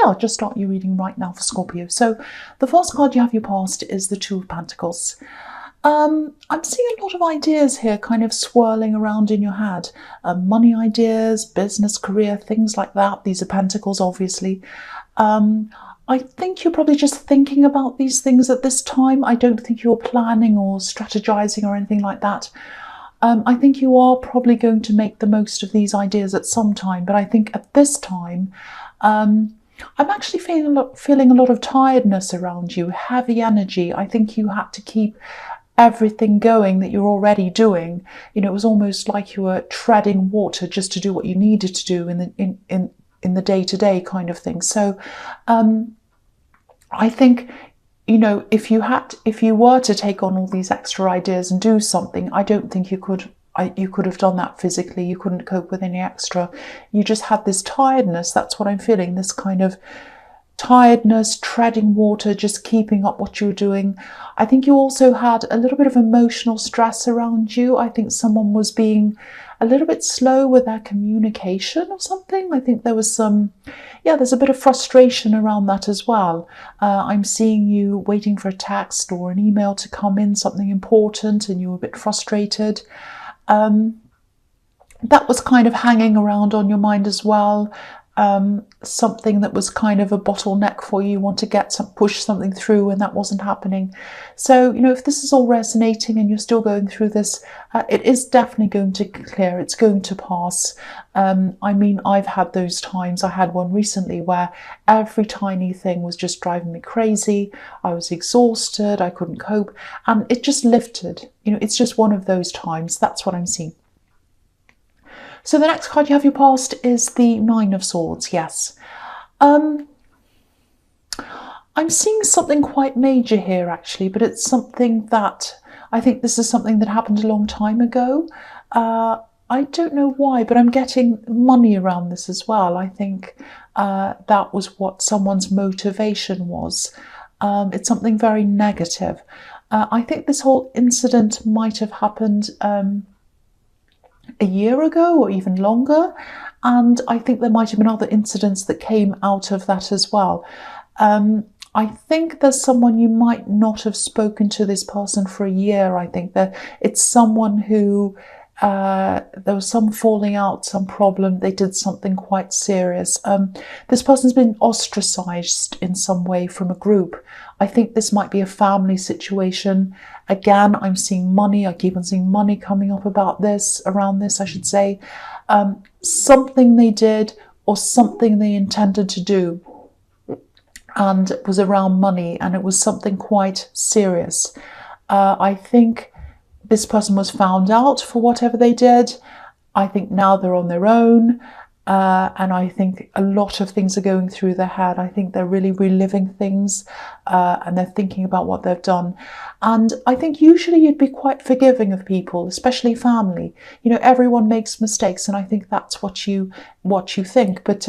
I'll just start your reading right now for Scorpio. So the first card you have your past is the Two of Pentacles. I'm seeing a lot of ideas here kind of swirling around in your head. Money ideas, business, career, things like that. These are pentacles, obviously. I think you're probably just thinking about these things at this time. I don't think you're planning or strategizing or anything like that. I think you are probably going to make the most of these ideas at some time. But I think at this time, I'm actually feeling a lot of tiredness around you, heavy energy. I think you had to keep everything going that you're already doing. You know, it was almost like you were treading water just to do what you needed to do in the day-to-day kind of thing. So I think, you know, if you were to take on all these extra ideas and do something, I don't think you could have done that physically. You couldn't cope with any extra. You just had this tiredness. That's what I'm feeling, this kind of tiredness, treading water, just keeping up what you were doing. I think you also had a little bit of emotional stress around you. I think someone was being a little bit slow with their communication or something. I think there was there's a bit of frustration around that as well. I'm seeing you waiting for a text or an email to come in, something important, and you were a bit frustrated. That was kind of hanging around on your mind as well. Something that was kind of a bottleneck for you, want to push something through, and that wasn't happening. So, you know, if this is all resonating and you're still going through this, it is definitely going to clear. It's going to pass. I mean, I've had those times. I had one recently where every tiny thing was just driving me crazy. I was exhausted. I couldn't cope, and it just lifted. You know, it's just one of those times. That's what I'm seeing. So the next card you have your past is the Nine of Swords, yes. I'm seeing something quite major here, actually, but it's something that, I think this is something that happened a long time ago. I don't know why, but I'm getting money around this as well. I think that was what someone's motivation was. It's something very negative. I think this whole incident might have happened a year ago or even longer, and I think there might have been other incidents that came out of that as well. I think there's someone, you might not have spoken to this person for a year. I think that it's someone who there was some falling out, some problem, they did something quite serious. This person's been ostracized in some way from a group. I think this might be a family situation. Again, I'm seeing money. I keep on seeing money coming up around this, I should say. Something they did or something they intended to do, and it was around money, and it was something quite serious. I think this person was found out for whatever they did. I think now they're on their own. And I think a lot of things are going through their head. I think they're really reliving things, and they're thinking about what they've done. And I think usually you'd be quite forgiving of people, especially family. You know, everyone makes mistakes, and I think that's what you think. But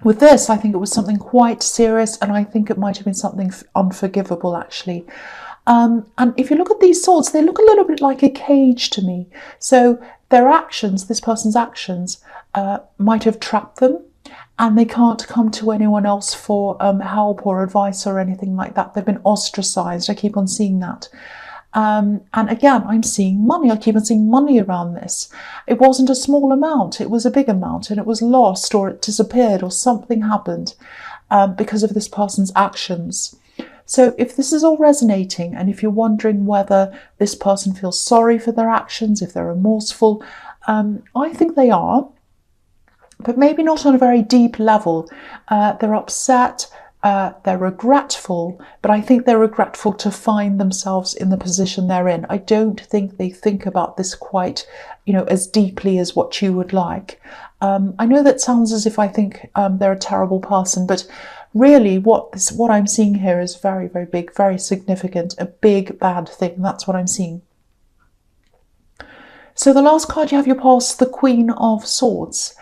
with this, I think it was something quite serious, and I think it might have been something unforgivable, actually. And if you look at these swords, they look a little bit like a cage to me. So their actions, this person's actions, might have trapped them, and they can't come to anyone else for help or advice or anything like that. They've been ostracized. I keep on seeing that. And again, I'm seeing money. I keep on seeing money around this. It wasn't a small amount. It was a big amount, and it was lost, or it disappeared, or something happened because of this person's actions. So if this is all resonating, and if you're wondering whether this person feels sorry for their actions, if they're remorseful, I think they are, but maybe not on a very deep level. They're upset, they're regretful, but I think they're regretful to find themselves in the position they're in. I don't think they think about this quite, you know, as deeply as what you would like. I know that sounds as if I think they're a terrible person, but really what I'm seeing here is very, very big, very significant, a big bad thing. That's what I'm seeing. So the last card you have your past, the Queen of Swords.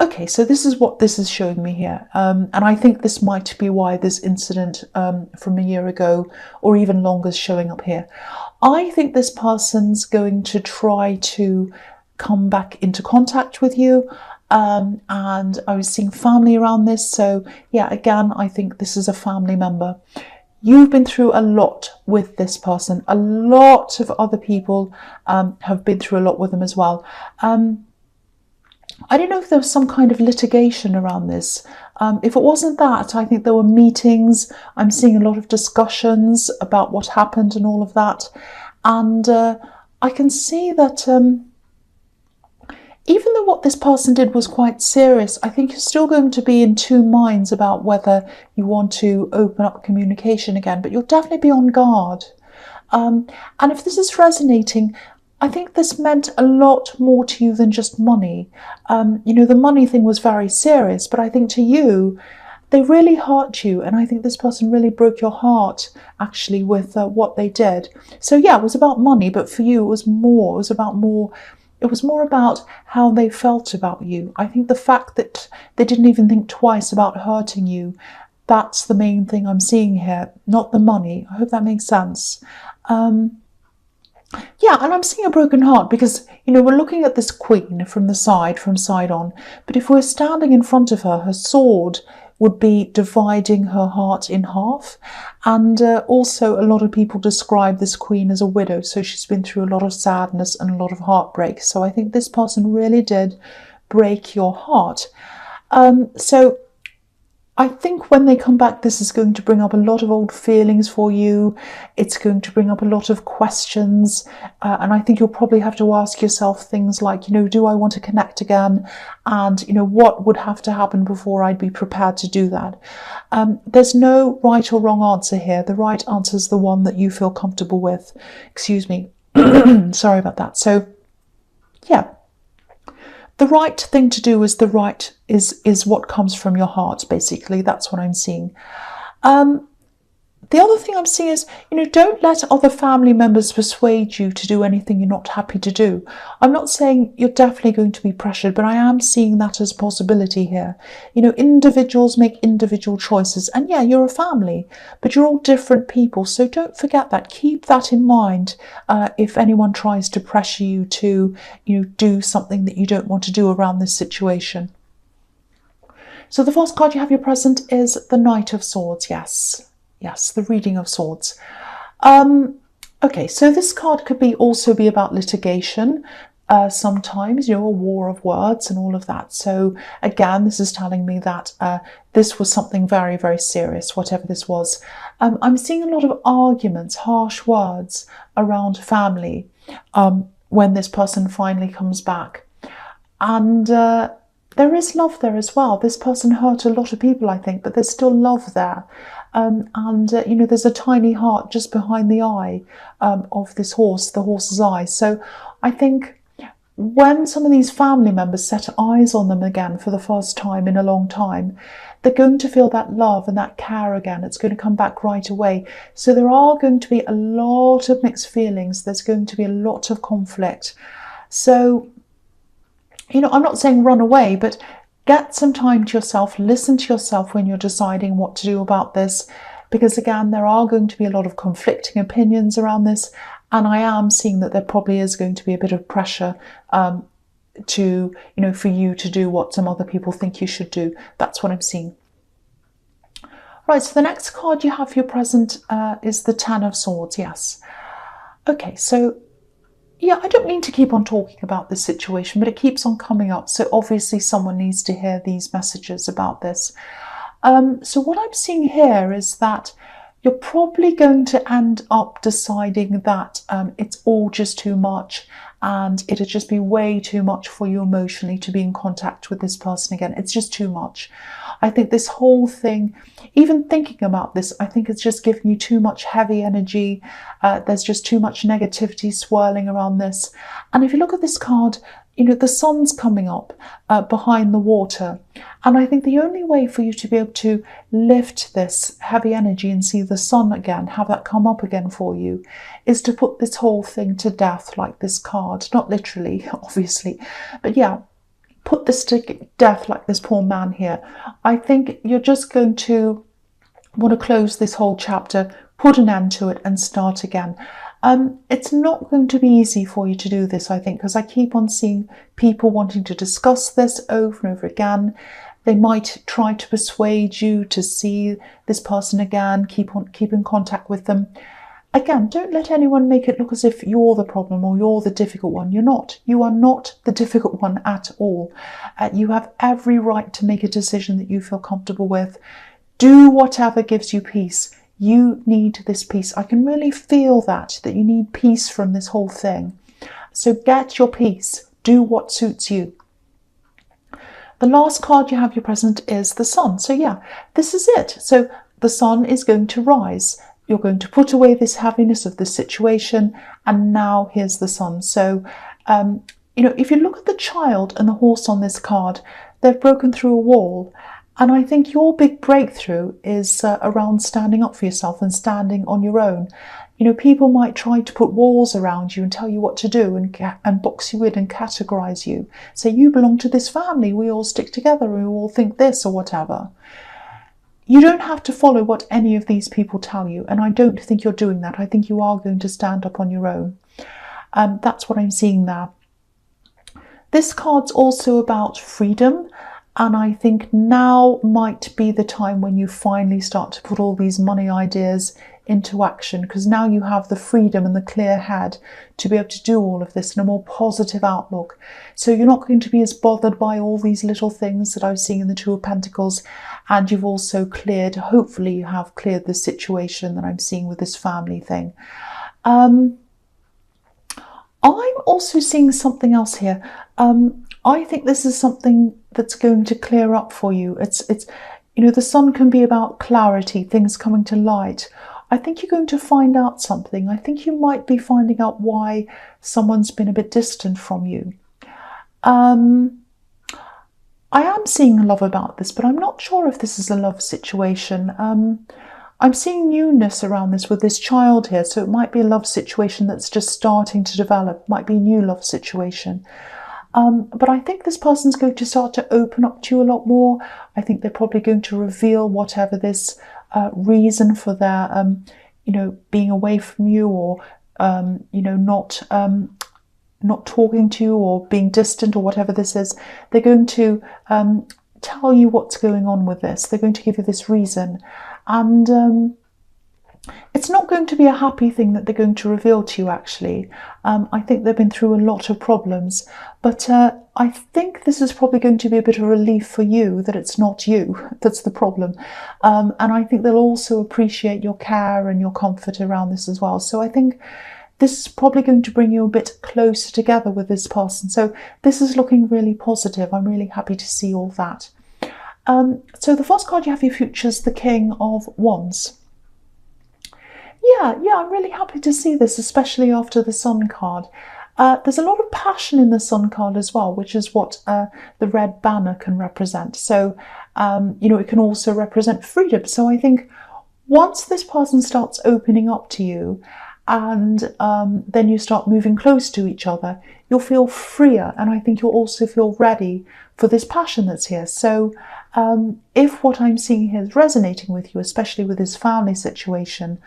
Okay, so this is what this is showing me here. And I think this might be why this incident from a year ago or even longer is showing up here. I think this person's going to try to come back into contact with you. and I was seeing family around this. So yeah, again, I think this is a family member. You've been through a lot with this person. A lot of other people have been through a lot with them as well. I don't know if there was some kind of litigation around this. If it wasn't that, I think there were meetings. I'm seeing a lot of discussions about what happened and all of that. And I can see that even though what this person did was quite serious, I think you're still going to be in two minds about whether you want to open up communication again, but you'll definitely be on guard. And if this is resonating, I think this meant a lot more to you than just money. The money thing was very serious, but I think to you, they really hurt you. And I think this person really broke your heart, actually, with what they did. So yeah, it was about money, but for you, it was more. It was more about how they felt about you. I think the fact that they didn't even think twice about hurting you, that's the main thing I'm seeing here, not the money. I hope that makes sense. Yeah, and I'm seeing a broken heart because, we're looking at this queen from side on. But if we're standing in front of her, her sword would be dividing her heart in half. And also a lot of people describe this queen as a widow. So she's been through a lot of sadness and a lot of heartbreak. So I think this person really did break your heart. So I think when they come back, this is going to bring up a lot of old feelings for you. It's going to bring up a lot of questions. And I think you'll probably have to ask yourself things like, do I want to connect again? And, what would have to happen before I'd be prepared to do that? There's no right or wrong answer here. The right answer is the one that you feel comfortable with. Excuse me. Sorry about that. So, yeah. The right thing to do is is what comes from your heart, basically. That's what I'm seeing. The other thing I'm seeing is, don't let other family members persuade you to do anything you're not happy to do. I'm not saying you're definitely going to be pressured, but I am seeing that as a possibility here. Individuals make individual choices. And yeah, you're a family, but you're all different people. So don't forget that. Keep that in mind if anyone tries to pressure you to, do something that you don't want to do around this situation. So the first card you have your present is the Knight of Swords. Yes, the Reading of Swords. Okay, so this card could also be about litigation. Sometimes, a war of words and all of that. So again, this is telling me that this was something very, very serious, whatever this was. I'm seeing a lot of arguments, harsh words around family when this person finally comes back. And there is love there as well. This person hurt a lot of people, I think, but there's still love there. There's a tiny heart just behind the eye of this horse, the horse's eye. So I think when some of these family members set eyes on them again for the first time in a long time, they're going to feel that love and that care again. It's going to come back right away. So there are going to be a lot of mixed feelings. There's going to be a lot of conflict. So, I'm not saying run away, but get some time to yourself, listen to yourself when you're deciding what to do about this, because again, there are going to be a lot of conflicting opinions around this, and I am seeing that there probably is going to be a bit of pressure for you to do what some other people think you should do. That's what I'm seeing. Right, so the next card you have for your present is the Ten of Swords, yes. Okay, so yeah, I don't mean to keep on talking about this situation, but it keeps on coming up. So obviously someone needs to hear these messages about this. So what I'm seeing here is that you're probably going to end up deciding that it's all just too much, and it'd just be way too much for you emotionally to be in contact with this person again. It's just too much. I think this whole thing, even thinking about this, I think it's just giving you too much heavy energy. There's just too much negativity swirling around this. And if you look at this card, the sun's coming up behind the water. And I think the only way for you to be able to lift this heavy energy and see the sun again, have that come up again for you, is to put this whole thing to death like this card. Not literally, obviously, but yeah, put this to death like this poor man here. I think you're just going to want to close this whole chapter, put an end to it and start again. It's not going to be easy for you to do this, I think, because I keep on seeing people wanting to discuss this over and over again. They might try to persuade you to see this person again, keep in contact with them. Again, don't let anyone make it look as if you're the problem or you're the difficult one. You're not. You are not the difficult one at all. You have every right to make a decision that you feel comfortable with. Do whatever gives you peace. You need this peace. I can really feel that you need peace from this whole thing. So get your peace. Do what suits you. The last card you have your present is the Sun. So yeah, this is it. So the Sun is going to rise. You're going to put away this heaviness of the situation, and now here's the Sun. So, if you look at the child and the horse on this card, they've broken through a wall. And I think your big breakthrough is around standing up for yourself and standing on your own. People might try to put walls around you and tell you what to do and box you in and categorize you. Say, you belong to this family, we all stick together, we all think this or whatever. You don't have to follow what any of these people tell you, and I don't think you're doing that. I think you are going to stand up on your own. That's what I'm seeing there. This card's also about freedom, and I think now might be the time when you finally start to put all these money ideas into action, because now you have the freedom and the clear head to be able to do all of this in a more positive outlook. So you're not going to be as bothered by all these little things that I was seeing in the Two of Pentacles, and you've also hopefully you have cleared the situation that I'm seeing with this family thing. I'm also seeing something else here. I think this is something that's going to clear up for you. It's the Sun can be about clarity, things coming to light. I think you're going to find out something. I think you might be finding out why someone's been a bit distant from you. I am seeing love about this, but I'm not sure if this is a love situation. I'm seeing newness around this with this child here, so it might be a love situation that's just starting to develop, might be a new love situation. But I think this person's going to start to open up to you a lot more. I think they're probably going to reveal whatever this reason for their, being away from you, or, not talking to you, or being distant, or whatever this is. They're going to tell you what's going on with this. They're going to give you this reason. And it's not going to be a happy thing that they're going to reveal to you, actually. I think they've been through a lot of problems, but I think this is probably going to be a bit of relief for you that it's not you that's the problem. And I think they'll also appreciate your care and your comfort around this as well. So I think this is probably going to bring you a bit closer together with this person. So this is looking really positive. I'm really happy to see all that. So the first card you have for your future is the King of Wands. Yeah, I'm really happy to see this, especially after the Sun card. There's a lot of passion in the Sun card as well, which is what the red banner can represent. So, it can also represent freedom. So I think once this person starts opening up to you, and then you start moving close to each other, you'll feel freer, and I think you'll also feel ready for this passion that's here. So if what I'm seeing here is resonating with you, especially with this family situation,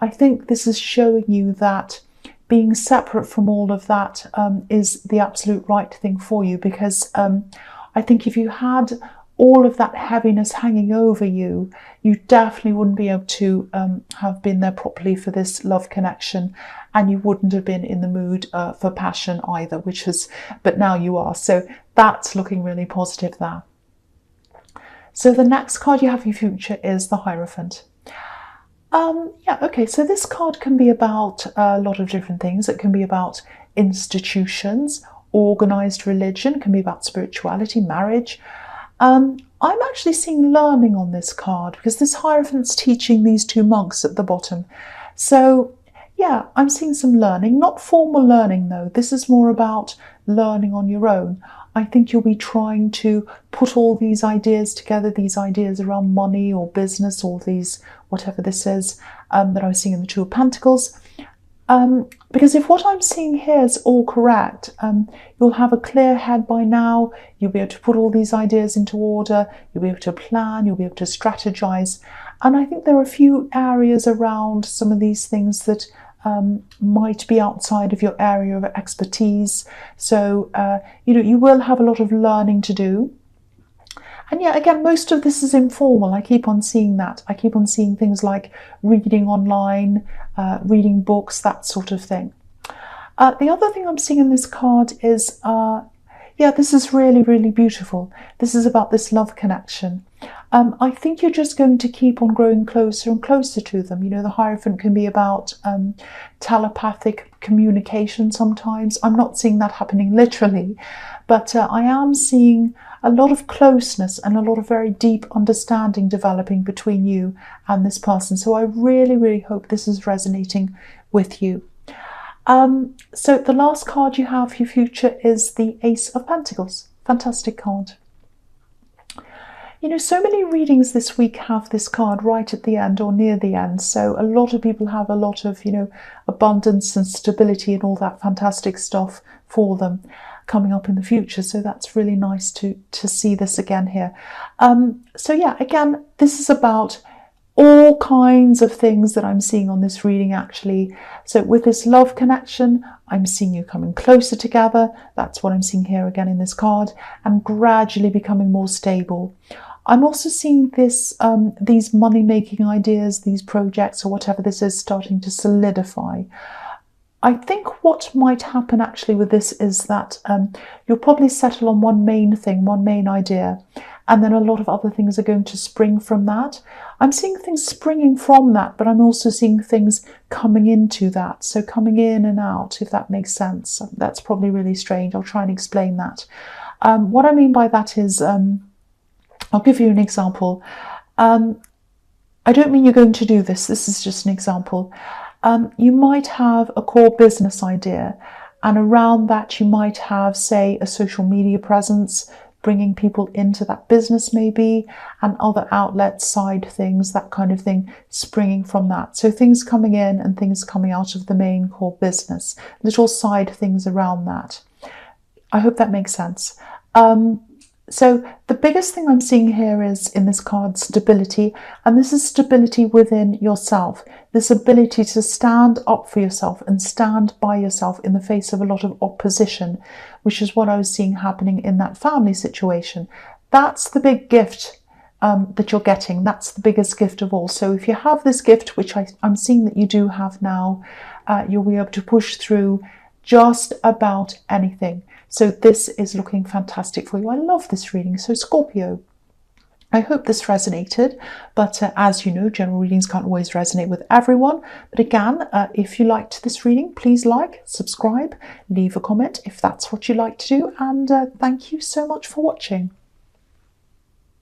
I think this is showing you that being separate from all of that is the absolute right thing for you, because I think if you had all of that heaviness hanging over you, you definitely wouldn't be able to have been there properly for this love connection, and you wouldn't have been in the mood for passion either, but now you are. So that's looking really positive there. So the next card you have for your future is the Hierophant. So this card can be about a lot of different things. It can be about institutions, organized religion, can be about spirituality, marriage. I'm actually seeing learning on this card, because this Hierophant's teaching these two monks at the bottom. So yeah, I'm seeing some learning, not formal learning though. This is more about learning on your own. I think you'll be trying to put all these ideas together, these ideas around money or business, or these, whatever this is, that I was seeing in the Two of Pentacles. Because if what I'm seeing here is all correct, you'll have a clear head by now. You'll be able to put all these ideas into order. You'll be able to plan. You'll be able to strategize. And I think there are a few areas around some of these things that might be outside of your area of expertise. So, you will have a lot of learning to do. And yeah, again, most of this is informal. I keep on seeing that. I keep on seeing things like reading online, reading books, that sort of thing. The other thing I'm seeing in this card is, yeah, this is really, really beautiful. This is about this love connection. I think you're just going to keep on growing closer and closer to them. The Hierophant can be about telepathic communication sometimes. I'm not seeing that happening literally, but I am seeing a lot of closeness and a lot of very deep understanding developing between you and this person. So I really, really hope this is resonating with you. So the last card you have for your future is the Ace of Pentacles. Fantastic card. So many readings this week have this card right at the end or near the end. So a lot of people have a lot of, abundance and stability and all that fantastic stuff for them coming up in the future. So that's really nice to see this again here. So yeah, again, this is about all kinds of things that I'm seeing on this reading actually. So with this love connection, I'm seeing you coming closer together. That's what I'm seeing here again in this card, and gradually becoming more stable. I'm also seeing this, these money-making ideas, these projects or whatever this is, starting to solidify. I think what might happen actually with this is that you'll probably settle on one main thing, one main idea, and then a lot of other things are going to spring from that. I'm seeing things springing from that, but I'm also seeing things coming into that. So coming in and out, if that makes sense. That's probably really strange. I'll try and explain that. What I mean by that is, I'll give you an example. I don't mean you're going to do this. This is just an example. You might have a core business idea, and around that you might have, say, a social media presence, bringing people into that business maybe, and other outlets, side things, that kind of thing, springing from that. So things coming in and things coming out of the main core business, little side things around that. I hope that makes sense. So the biggest thing I'm seeing here is, in this card, stability. And this is stability within yourself. This ability to stand up for yourself and stand by yourself in the face of a lot of opposition, which is what I was seeing happening in that family situation. That's the big gift that you're getting. That's the biggest gift of all. So if you have this gift, which I'm seeing that you do have now, you'll be able to push through just about anything. So this is looking fantastic for you. I love this reading. So Scorpio, I hope this resonated, but as you know, general readings can't always resonate with everyone. But again, if you liked this reading, please like, subscribe, leave a comment if that's what you like to do. And thank you so much for watching.